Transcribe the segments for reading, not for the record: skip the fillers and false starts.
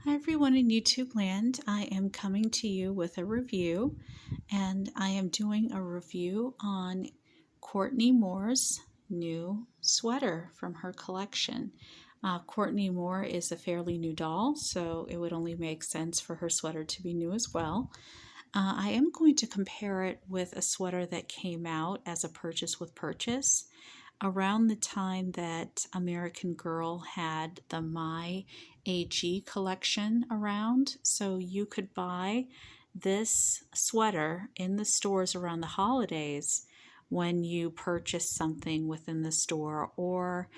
Hi everyone in YouTube land. I am coming to you with a review, and I am doing a review on Courtney Moore's new sweater from her collection. Courtney Moore is a fairly new doll, so it would only make sense for her sweater to be new as well. I am going to compare it with a sweater that came out as a purchase with purchase around the time that American Girl had the My AG collection around. So you could buy this sweater in the stores around the holidays when you purchase something within the store or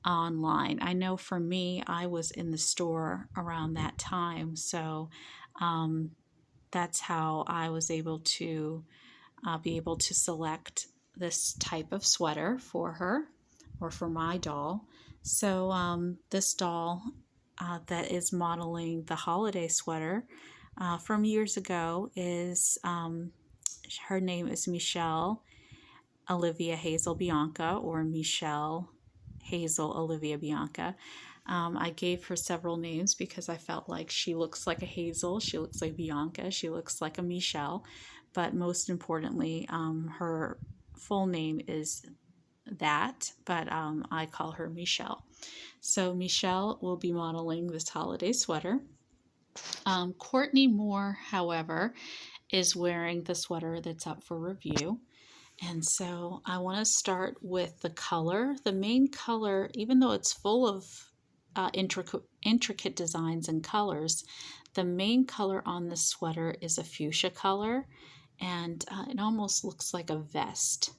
online. I know for me, I was in the store around that time. So um, that's how I was able to be able to select this type of sweater for her or for my doll. So this doll that is modeling the holiday sweater from years ago is her name is Michelle Olivia Hazel Bianca, or Michelle Hazel Olivia Bianca. I gave her several names because I felt like she looks like a Hazel, she looks like Bianca, she looks like a Michelle, but most importantly, her full name is that, but I call her Michelle. So Michelle will be modeling this holiday sweater. Courtney Moore, however, is wearing the sweater that's up for review. And so I want to start with the color. The main color, even though it's full of intricate designs and colors, the main color on the sweater is a fuchsia color, and it almost looks like a vest.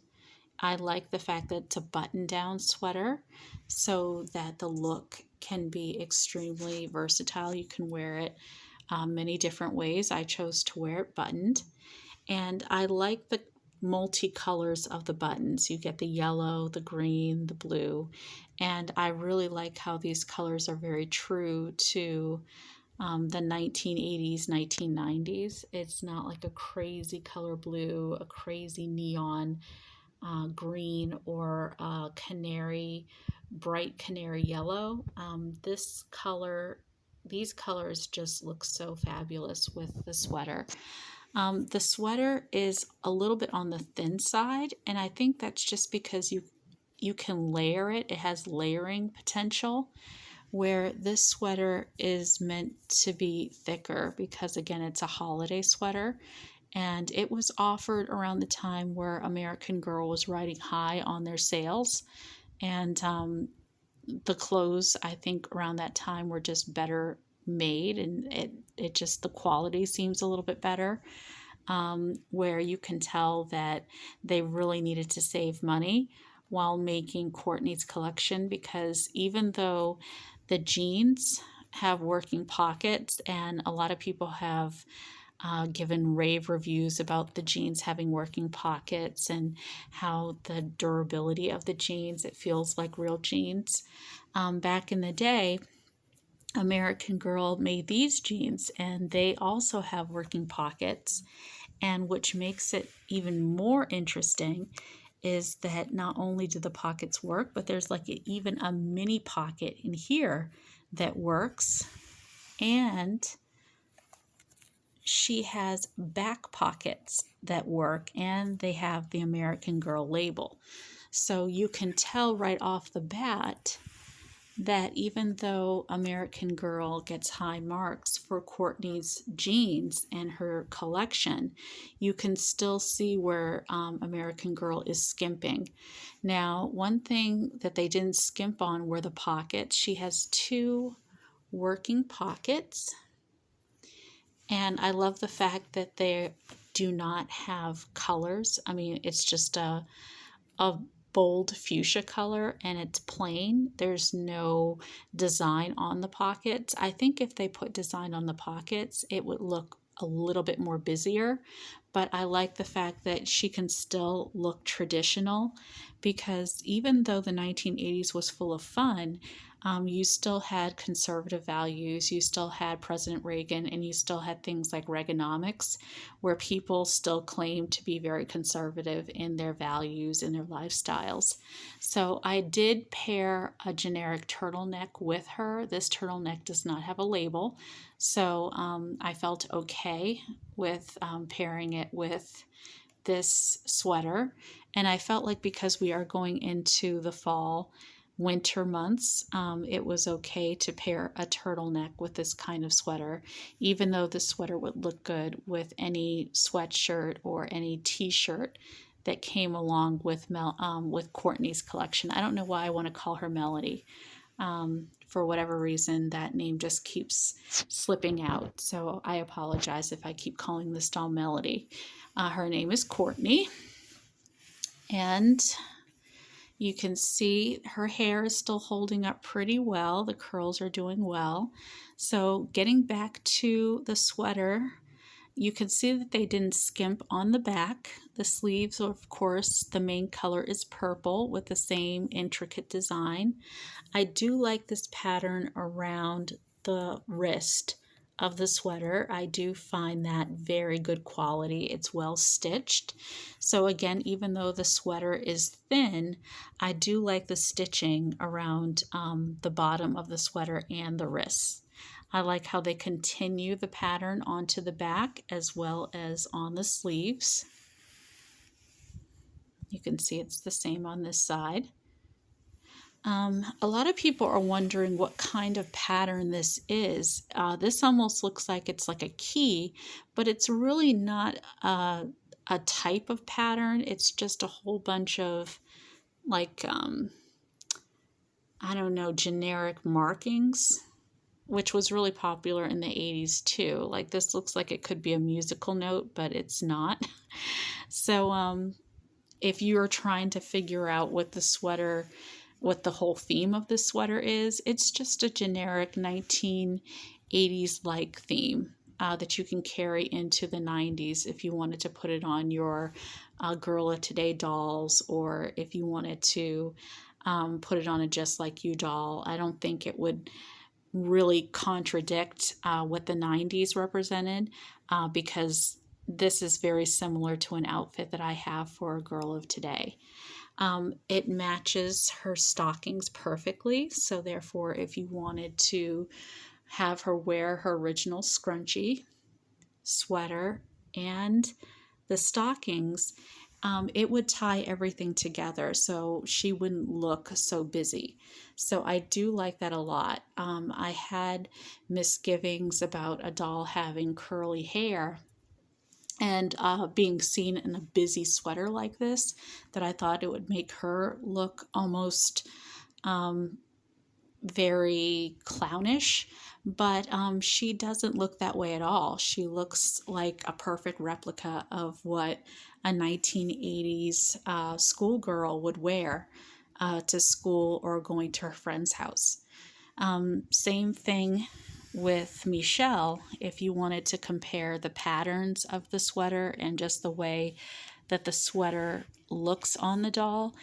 I like the fact that it's a button-down sweater so that the look can be extremely versatile. You can wear it many different ways. I chose to wear it buttoned, and I like the multicolors of the buttons. You get the yellow, the green, the blue, and I really like how these colors are very true to the 1980s, 1990s. It's not like a crazy color blue, a crazy neon green, or canary, bright canary yellow. These colors just look so fabulous with the sweater. The sweater is a little bit on the thin side, and I think that's just because you can layer it. It has layering potential, where this sweater is meant to be thicker because, again, it's a holiday sweater, and it was offered around the time where American Girl was riding high on their sales, and the clothes, I think, around that time were just better made, and it just, the quality seems a little bit better, where you can tell that they really needed to save money while making Courtney's collection, because even though the jeans have working pockets, and a lot of people have given rave reviews about the jeans having working pockets and how the durability of the jeans, it feels like real jeans. Back in the day, American Girl made these jeans, and they also have working pockets. And which makes it even more interesting is that not only do the pockets work, but there's like even a mini pocket in here that works. And she has back pockets that work, and they have the American Girl label. So you can tell right off the bat that even though American Girl gets high marks for Courtney's jeans and her collection, you can still see where American Girl is skimping. Now, one thing that they didn't skimp on were the pockets. She has two working pockets, and I love the fact that they do not have colors. I mean, it's just a bold fuchsia color, and it's plain. There's no design on the pockets. I think if they put design on the pockets, it would look a little bit more busier, but I like the fact that she can still look traditional, because even though the 1980s was full of fun, You still had conservative values, you still had President Reagan, and you still had things like Reaganomics, where people still claimed to be very conservative in their values and their lifestyles. So I did pair a generic turtleneck with her. This turtleneck does not have a label, so I felt okay with pairing it with this sweater. And I felt like because we are going into the fall, winter months, it was okay to pair a turtleneck with this kind of sweater, even though the sweater would look good with any sweatshirt or any t-shirt that came along with Courtney's collection. I don't know why I want to call her Melody. For whatever reason, that name just keeps slipping out. So I apologize if I keep calling this doll Melody. Her name is Courtney, and you can see her hair is still holding up pretty well. The curls are doing well. So getting back to the sweater, you can see that they didn't skimp on the back. The sleeves, of course, the main color is purple with the same intricate design. I do like this pattern around the wrist of the sweater. I do find that very good quality. It's well stitched. So again, even though the sweater is thin, I do like the stitching around the bottom of the sweater and the wrists. I like how they continue the pattern onto the back as well as on the sleeves. You can see it's the same on this side. A lot of people are wondering what kind of pattern this is. This almost looks like it's like a key, but it's really not a type of pattern. It's just a whole bunch of like, I don't know, generic markings, which was really popular in the 80s too. Like this looks like it could be a musical note, but it's not. So if you're trying to figure out what the whole theme of this sweater is, it's just a generic 1980s like theme that you can carry into the 90s if you wanted to put it on your Girl of Today dolls, or if you wanted to put it on a Just Like You doll. I don't think it would really contradict what the 90s represented because this is very similar to an outfit that I have for a Girl of Today. It matches her stockings perfectly, so therefore if you wanted to have her wear her original scrunchie, sweater, and the stockings, it would tie everything together so she wouldn't look so busy. So I do like that a lot. I had misgivings about a doll having curly hair and being seen in a busy sweater like this, that I thought it would make her look almost very clownish, but she doesn't look that way at all. She looks like a perfect replica of what a 1980s schoolgirl would wear to school or going to her friend's house. Same thing with Michelle. If you wanted to compare the patterns of the sweater and just the way that the sweater looks on the doll,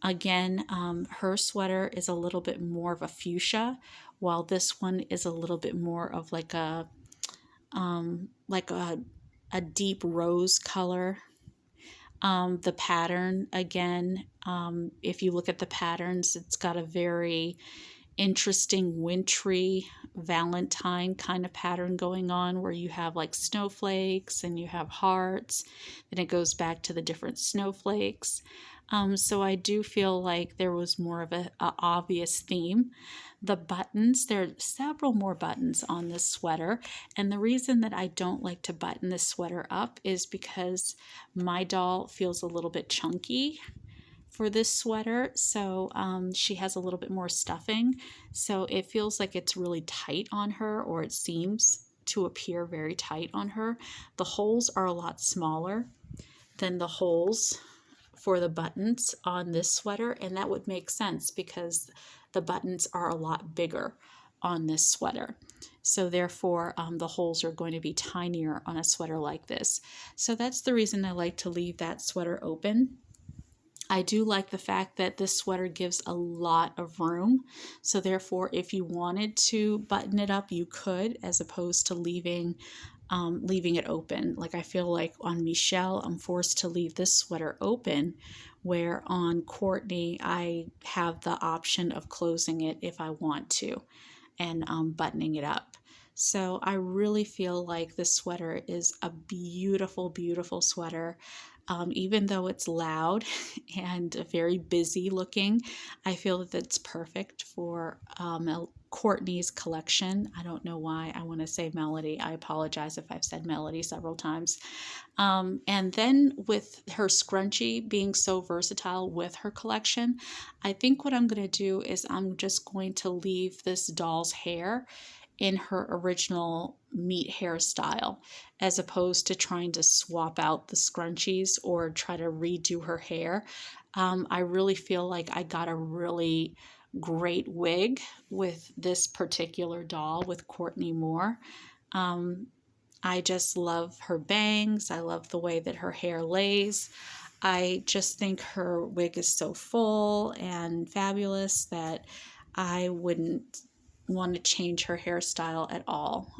again, her sweater is a little bit more of a fuchsia, while this one is a little bit more of like a deep rose color. The pattern, again, if you look at the patterns, it's got a very interesting wintry Valentine kind of pattern going on, where you have like snowflakes and you have hearts, then it goes back to the different snowflakes. So I do feel like there was more of a obvious theme. The buttons, there are several more buttons on this sweater, and the reason that I don't like to button this sweater up is because my doll feels a little bit chunky for this sweater, so she has a little bit more stuffing, so it feels like it's really tight on her, or it seems to appear very tight on her. The holes are a lot smaller than the holes for the buttons on this sweater, and that would make sense because the buttons are a lot bigger on this sweater. So therefore, the holes are going to be tinier on a sweater like this. So that's the reason I like to leave that sweater open. I do like the fact that this sweater gives a lot of room. So therefore, if you wanted to button it up, you could, as opposed to leaving it open. Like I feel like on Michelle, I'm forced to leave this sweater open, where on Courtney, I have the option of closing it if I want to and buttoning it up. So I really feel like this sweater is a beautiful, beautiful sweater. Even though it's loud and very busy looking, I feel that it's perfect for Courtney's collection. I don't know why I want to say Melody. I apologize if I've said Melody several times. And then with her scrunchie being so versatile with her collection, I think what I'm going to do is I'm just going to leave this doll's hair in her original meat hairstyle, as opposed to trying to swap out the scrunchies or try to redo her hair. I really feel like I got a really great wig with this particular doll with Courtney Moore. I just love her bangs. I love the way that her hair lays. I just think her wig is so full and fabulous that I wouldn't want to change her hairstyle at all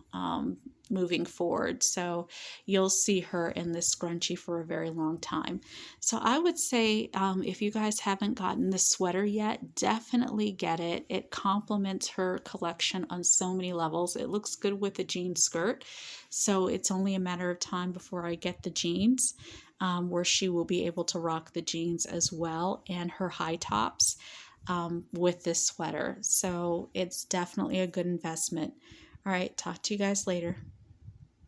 moving forward. So you'll see her in this scrunchie for a very long time. So I would say if you guys haven't gotten this sweater yet, definitely get it. It complements her collection on so many levels. It looks good with a jean skirt. So it's only a matter of time before I get the jeans. Where she will be able to rock the jeans as well and her high tops with this sweater. So it's definitely a good investment. All right, talk to you guys later.